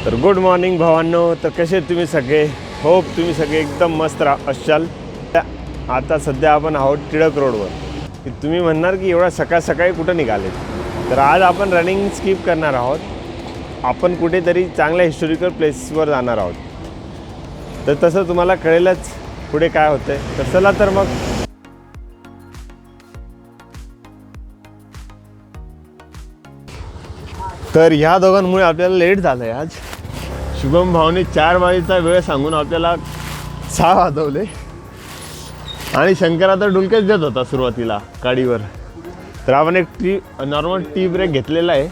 तर good morning भावांनो. तर कसे तुम्ही सगळे? होप तुम्ही सगळे एकदम मस्त असाल. आता सध्या आपण आहोत टिळक रोडवर. की तुम्ही म्हणणार की एवढा सकाळ सकाळी कुठं निघाले? तर आज आपण रनिंग स्किप करणार आहोत. आपण कुठेतरी चांगल्या हिस्टॉरिकल प्लेसवर जाणार आहोत. तर तसं तुम्हाला कळेलच पुढे काय होतं आहे. तर चला तर मग तर ह्या दोघांमुळे आपल्याला लेट झालं आहे आज. शुभम भावने 4 वाजेचा वेळ सांगून आपल्याला 6 वाजवले आणि शंकर आता डुलकेच देत होता सुरुवातीला गाडीवर. तर आपण एक नॉर्मल टी ब्रेक घेतलेला आहे.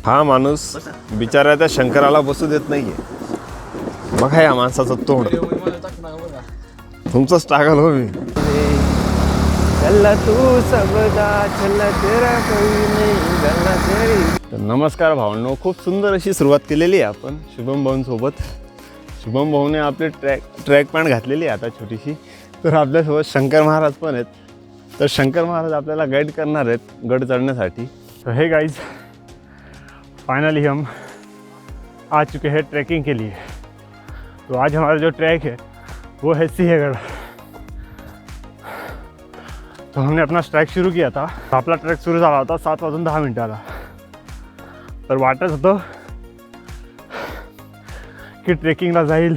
हा माणूस बिचारा त्या शंकराला बसू देत नाहीये. बघा या माणसाचं तोंड. तुमचंच टाकाल हो मी. तर नमस्कार भावांनो. खूप सुंदर अशी सुरुवात केलेली आहे आपण शुभम भाऊंसोबत. शुभम भाऊने आपले ट्रॅक पॅन्ट घातलेली आहे आता छोटीशी. तर आपल्यासोबत शंकर महाराज पण आहेत. तर शंकर महाराज आपल्याला गाइड करणार आहेत गड चढ़ण्यासाठी. तो हे गाइज फाइनली हम आ चुके हैं ट्रैकिंग के लिए. तो आज हमारा जो ट्रैक है वो है सिंहगढ़. तो हमने अपना ट्रैक शुरू किया था. आपला ट्रॅक सुरू झाला होता 7:10 तर वाटत होतं की ट्रेकिंगला जाईल,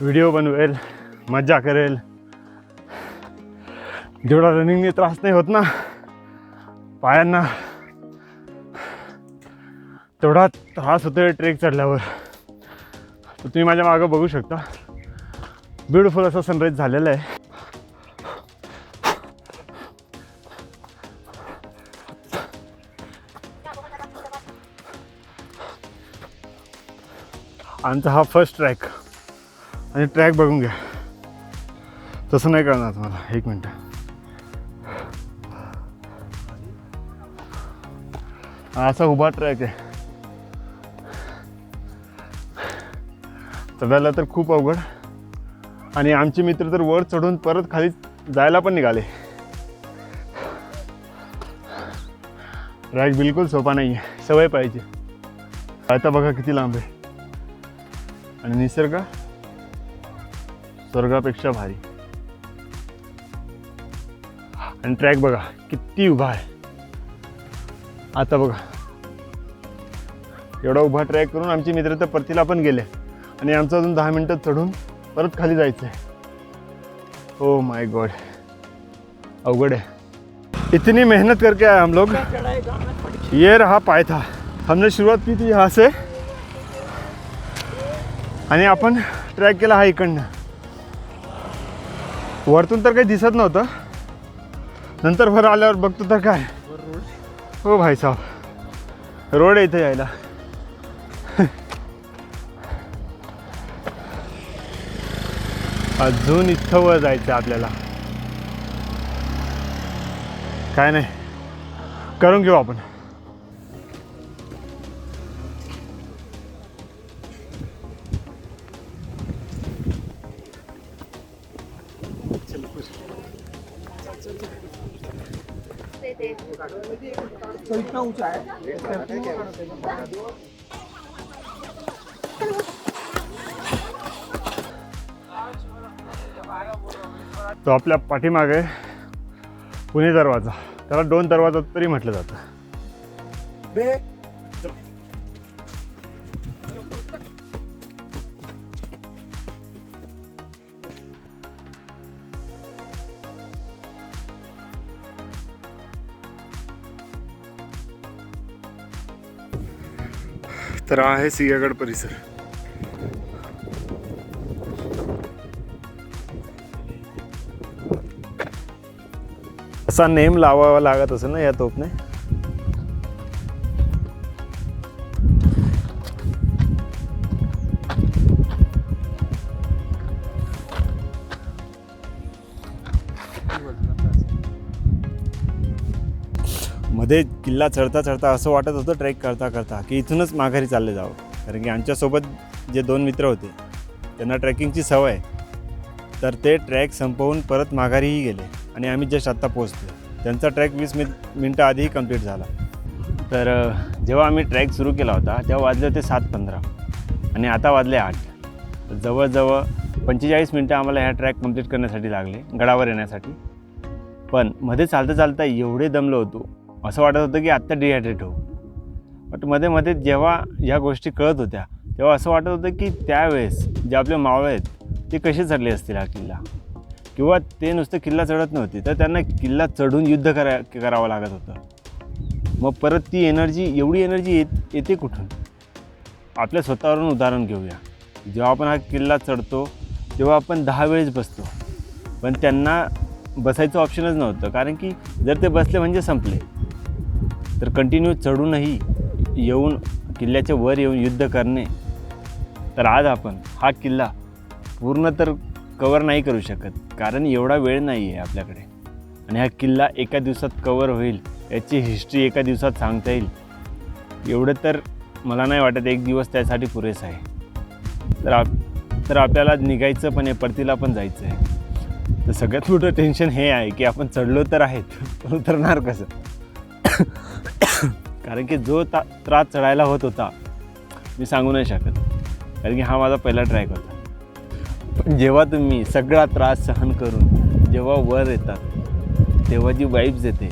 व्हिडिओ बनवेल, मजा करेल. जेवढा रनिंगने त्रास नाही होत ना पायांना, तेवढा त्रास होतो ट्रेक चढल्यावर. तर तुम्ही माझ्या मागं बघू शकता ब्युटिफुल असा सनराईज झालेला आहे. आमचा हा फर्स्ट ट्रॅक. आणि ट्रॅक बघून घ्या. तसं नाही करणार तुम्हाला. एक मिनटं. असा उभा ट्रॅक आहे. चढायला तर खूप अवघड. आणि आमचे मित्र तर वर चढून परत खाली जायला पण निघाले. ट्रॅक बिलकुल सोपा नाही आहे. सवय पाहिजे. आता बघा किती लांब आहे. आणि निसर्ग स्वर्गापेक्षा भारी. आणि ट्रॅक बघा किती उभा आहे. आता बघा एवढा उभा ट्रॅक करून आमचे मित्र तर परतीला पण गेले. आणि आमचं अजून 10 मिनटं चढून परत खाली जायचं आहे. ओ माय गॉड, अवघड है. इतनी मेहनत करके आए हम लोग. ये रहा पायथा. हमने शुरुआत की थी यहाँ से आणि आपण ट्रॅक केला हा इकडनं. वरतून तर काही दिसत नव्हतं. नंतर वर आल्यावर बघतो तर काय, हो भाई साहब रोड आहे इथे यायला. अजून इथं वर जायचं आपल्याला. काय नाही, करून घेऊ आपण. तो इतना ऊंचा है. तो आपल्या पाठीमागे पुणे दरवाजा. त्याला 2 दरवाजा तरी म्हटलं जातं. तर आहे सिंहगड परिसर. असा नेम लावावा लागत असेल ना या तोपने. मध्ये किल्ला चढता चढता असं वाटत होतं ट्रेक करता करता की इथूनच माघारी चालले जावं. कारण की आमच्यासोबत जे 2 मित्र होते त्यांना ट्रेकिंगची सवय. तर ते ट्रॅक संपवून परत माघारीही गेले आणि आम्ही जस्ट आत्ता पोहोचलो. त्यांचा ट्रॅक 20 मिनटं आधीही कंप्लीट झाला. तर जेव्हा आम्ही ट्रॅक सुरू केला होता तेव्हा वाजले होते 7:15 आणि आता वाजले 8. जवळजवळ 45 मिनटं आम्हाला ह्या ट्रॅक कंप्लीट करण्यासाठी लागले, गडावर येण्यासाठी. पण मध्ये चालता चालता एवढे दमलो होतो, असं वाटत होतं की आत्ता डिहायड्रेट होऊ. बट मध्ये जेव्हा ह्या गोष्टी कळत होत्या तेव्हा असं वाटत होतं की त्यावेळेस जे आपले मावळे आहेत ते कसे चढले असतील हा किल्ला, किंवा ते नुसतं किल्ला चढत नव्हते तर त्यांना किल्ला चढून युद्ध करावं लागत होतं. मग परत ती एवढी एनर्जी येते कुठून? आपल्या स्वतःवरून उदाहरण घेऊया. जेव्हा आपण हा किल्ला चढतो तेव्हा आपण 10 वेळेस बसतो, पण त्यांना बसायचं ऑप्शनच नव्हतं, कारण की जर ते बसले म्हणजे संपले. तर कंटिन्यू चढूनही येऊन किल्ल्याच्या वर येऊन युद्ध करणे. तर आज आपण हा किल्ला पूर्ण तर कवर नाही करू शकत, कारण एवढा वेळ नाही आहे आपल्याकडे. आणि हा किल्ला एका दिवसात कवर होईल, याची हिस्ट्री एका दिवसात सांगता येईल एवढं तर मला नाही वाटत. एक दिवस त्यासाठी पुरेसा आहे. तर आपल्याला निघायचं पण आहे, परतीला पण जायचं आहे. तर सगळ्यात मोठं टेन्शन हे आहे की आपण चढलो तर आहेत, पण उतरणार कसं? कारण की जो त्रास चढायला होत होता मी सांगू नाही शकत, कारण की हा माझा पहिला ट्रॅक होता. पण जेव्हा तुम्ही सगळा त्रास सहन करून जेव्हा वर येतात तेव्हा जी वाईब्स येते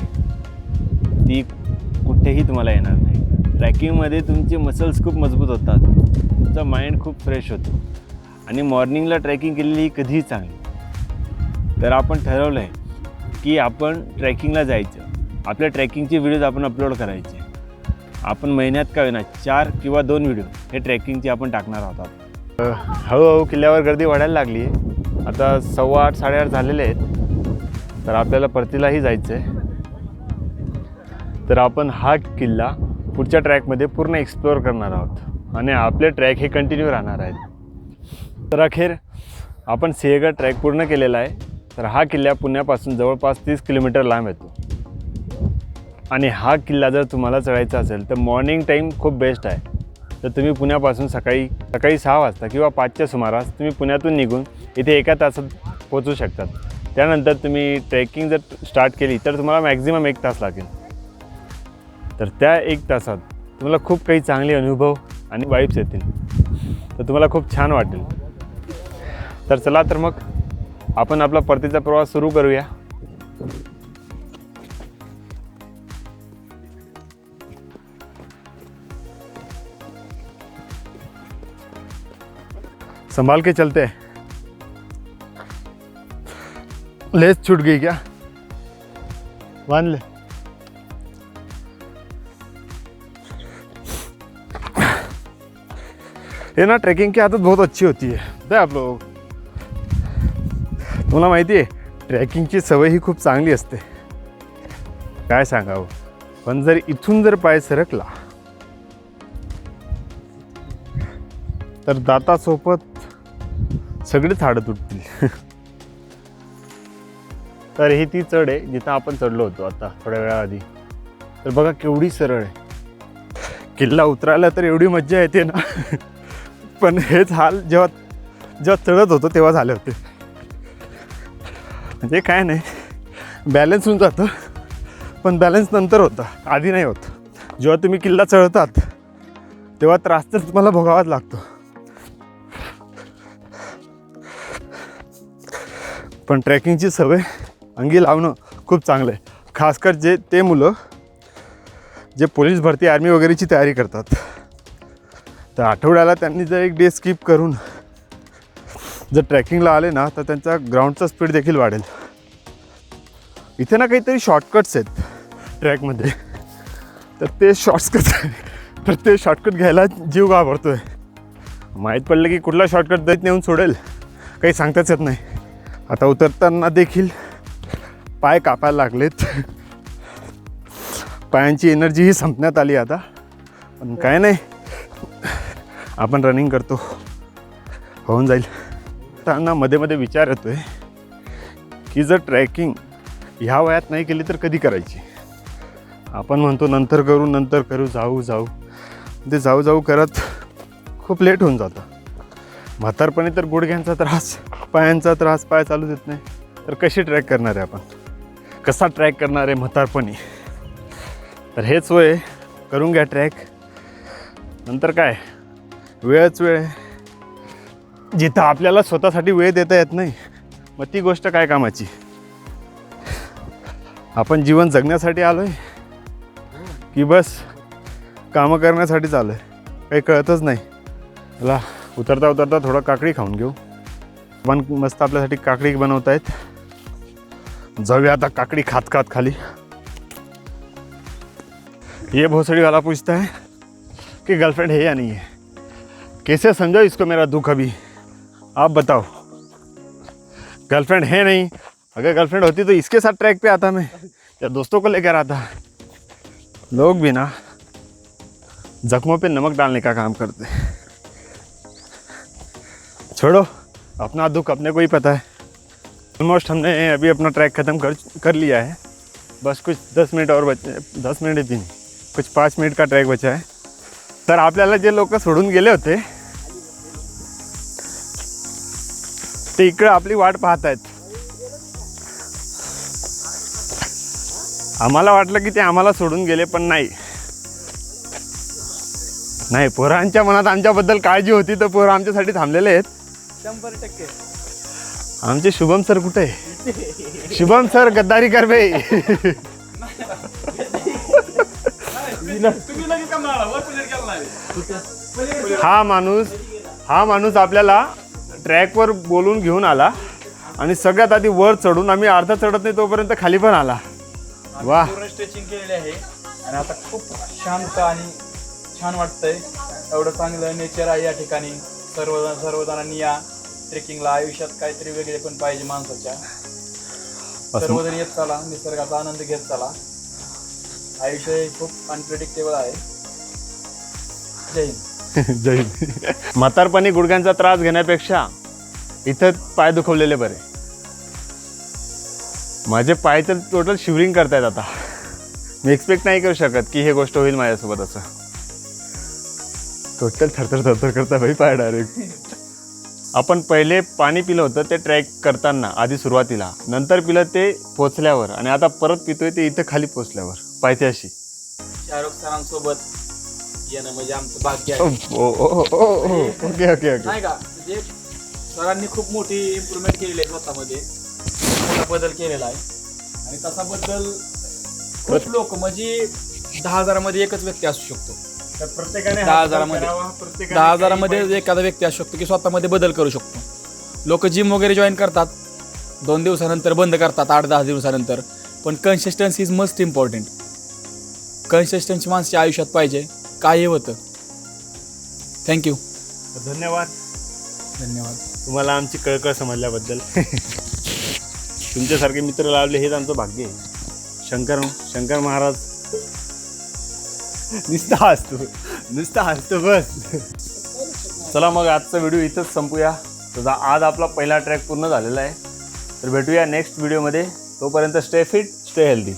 ती कुठेही तुम्हाला येणार नाही. ट्रॅकिंगमध्ये तुमचे मसल्स खूप मजबूत होतात, तुमचा माइंड खूप फ्रेश होतो आणि मॉर्निंगला ट्रॅकिंग केलेली ही कधीही चांगली. तर आपण ठरवलं आहे की आपण ट्रॅकिंगला जायचं. आपल्या ट्रॅकिंगचे व्हिडिओज आपण अपलोड करायचे. आपण महिन्यात का होईना 4 किंवा 2 व्हिडिओ हे ट्रॅकिंगचे आपण टाकणार आहोत. हळूहळू किल्ल्यावर गर्दी वाढायला लागली आहे. आता 8:15 8:30 झालेले आहेत. तर आपल्याला परतीलाही जायचं आहे. तर आपण हा किल्ला पुढच्या ट्रॅकमध्ये पूर्ण एक्सप्लोअर करणार आहोत आणि आपले ट्रॅक हे कंटिन्यू राहणार आहेत. तर अखेर आपण सिंहगड ट्रॅक पूर्ण केलेला आहे. तर हा किल्ला पुण्यापासून जवळपास 30 किलोमीटर लांब येतो आणि हा किल्ला जर तुम्हाला चढायचा असेल तर मॉर्निंग टाईम खूप बेस्ट आहे. तर तुम्ही पुण्यापासून सकाळी 6 वाजता किंवा 5च्या सुमारास तुम्ही पुण्यातून निघून इथे 1 तासात पोहोचू शकतात. त्यानंतर तुम्ही ट्रेकिंग जर स्टार्ट केली तर तुम्हाला मॅक्झिमम 1 तास लागेल. तर त्या 1 तासात तुम्हाला खूप काही चांगले अनुभव आणि वाईब्स येतील. तर तुम्हाला खूप छान वाटेल. तर चला तर मग आपण आपला परतीचा प्रवास सुरू करूया. संभाल के चलते हैं. लेस छूट गई क्या? बांध ले. ये ना ट्रैकिंग की आदत बहुत अच्छी होती है. दे आप लोग, तुम्हाला माहिती आहे ट्रॅकिंगची सवय ही खूप चांगली असते. काय सांगावं, पण जर इथून जर पाय सरकला तर दातासोबत सगळेच हाडं तुटतील. तर ही ती चढ आहे जिथं आपण चढलो होतो आता थोड्या वेळाआधी. तर बघा केवढी सरळ आहे. किल्ला उतरायला तर एवढी मज्जा येते ना, पण हेच हाल जेव्हा चढत होतो तेव्हा झाले होते. म्हणजे काय नाही, बॅलन्स होऊन जातं, पण बॅलन्स नंतर होता, आधी नाही होत. जेव्हा तुम्ही किल्ला चढतात तेव्हा त्रास तर तुम्हाला भोगावाच लागतो. पण ट्रॅकिंगची सवय अंगी लावणं खूप चांगलं आहे. खासकर ते मुलं जे पोलीस भरती आर्मी वगैरेची तयारी करतात. तर आठवड्याला त्यांनी जर 1 डे स्किप करून जर ट्रॅकिंगला आले ना तर त्यांचा ग्राउंडचा स्पीड देखील वाढेल. इथे ना काहीतरी शॉर्टकट्स आहेत ट्रॅकमध्ये, तर ते शॉर्टकट घ्यायला जीव घाबरतोय. माहीत पडलं की कुठला शॉर्टकट दैत नेऊन सोडेल काही सांगताच येत नाही. आता उतरताना देखील पाय कापायला लागलेत. पायांची एनर्जीही संपण्यात आली आता. पण काय नाही, आपण रनिंग करतो, होऊन जाईल. त्यांना मध्ये मध्ये विचार येतोय की जर ट्रॅकिंग ह्या वयात नाही केली तर कधी करायची. आपण म्हणतो नंतर करू जाऊ ते जाऊ करत खूप लेट होऊन जातं. म्हातारपणी तर गुडघ्यांचा त्रास, पायांचा त्रास, पाय चालू देत नाही, तर कशी ट्रॅक करणार आहे आपण? कसा ट्रॅक करणार आहे म्हातारपणी? तर हेच वय करून घ्या ट्रॅक. नंतर काय वेळच वेळ आहे. जिथं आपल्याला स्वतःसाठी वेळ देता येत नाही मग ती गोष्ट काय कामाची. आपण जीवन जगण्यासाठी आलो आहे की बस कामं करण्यासाठीच आलो आहे, काही कळतच नाही. चला उतरता उतरता थोडं काकडी खाऊन घेऊ. पण मस्त आपल्यासाठी काकडी बनवतायत. जाऊया आता काकडी खात खात खाली. ये भोसड़ी वाला पूछता है कि गर्लफ्रेंड है या नहीं है. कैसे समझो इसको मेरा दुख अभी, आप बताओ. गर्लफ्रेंड है नहीं. अगर गर्लफ्रेंड होती तो इसके साथ ट्रैक पे आता मैं, या दोस्तों को लेकर आता. लोग भी ना जख्मों पे नमक डालने का काम करते हैं. छोड़ो, अपना दुख अपने को ही पता है. ऑलमोस्ट हमने अभी अपना ट्रैक ख़त्म कर लिया है. बस कुछ 10 मिनट और बचे. 10 मिनट भी नाही, कुछ 5 मिनिट का ट्रॅक बचा आहे. तर आपल्याला जे लोक सोडून गेले होते ते इकडे आपली वाट पाहत आहेत. आम्हाला वाटलं की ते आम्हाला सोडून गेले, पण नाही. पोरांच्या मनात आमच्याबद्दल काळजी होती तर पोरं आमच्यासाठी थांबलेले आहेत. 100%. आमचे शुभम सर कुठे आहे? शुभम सर गद्दारी कर बे. हा माणूस आपल्याला ट्रॅकवर बोलून घेऊन आला आणि सगळ्यात आधी वर चढून, आम्ही अर्धा चढत नाही तोपर्यंत खाली पण आला. वा, स्ट्रेचिंग केलेली आहे आणि आता खूप शांत आणि छान वाटतंय. एवढं चांगलं नेचर आहे या ठिकाणी. सर्वजणांनी या ट्रेकिंगला. आयुष्यात काहीतरी वेगळे पण पाहिजे माणसाच्या. सर्वजण येत चला, निसर्गाचा आनंद घेत चला. आयुष्य हे खूप अनप्रेडिक्टेबल आहे. जय हिंद. जय हिंद. म्हातारपणी गुडघ्यांचा त्रास घेण्यापेक्षा इथं पाय दुखवलेले बरे. माझे पाय तर टोटल शिवरिंग करतायत आता. मी एक्सपेक्ट नाही करू शकत की हे गोष्ट होईल माझ्यासोबत. असं टोटल थरथर करता भाई पाय डायरेक्ट. आपण पहिले पाणी पिलं होतं ते ट्रॅक करताना आधी सुरुवातीला, नंतर पिलं ते पोचल्यावर, आणि आता परत पितोय ते इथं खाली पोचल्यावर पायथ्याशी. शाहरुख सरांसोबत येणं म्हणजे आमचं भाग्य आहे. Okay okay okay. नाही का, म्हणजे सरांनी खूप मोठी इम्प्रूव्हमेंट केलेली आहे स्वतःमध्ये. मोठा बदल केलेला आहे आणि तसा बदल खूप लोक, म्हणजे 10,000मध्ये एकच व्यक्ती असू शकतो. तर प्रत्येकाने 10,000मध्ये एखादा व्यक्ती असू शकतो की स्वतःमध्ये बदल करू शकतो. लोक जिम वगैरे जॉईन करतात, 2 दिवसानंतर बंद करतात, 8-10 दिवसानंतर. पण consistency is must important. Consistency माणसाच्या आयुष्यात पाहिजे. काय होतं. थँक्यू. धन्यवाद. तुम्हाला आमची कळकळ समजल्याबद्दल. तुमच्यासारखे मित्र लावले हेच आमचं भाग्य आहे. शंकर महाराज नुसता हसतो बस. चला मग आजचा व्हिडिओ इथंच संपूया. तसा आज आपला पहिला ट्रॅक पूर्ण झालेला आहे. तर भेटूया नेक्स्ट व्हिडिओमध्ये. तोपर्यंत स्टे फिट, स्टे हेल्दी.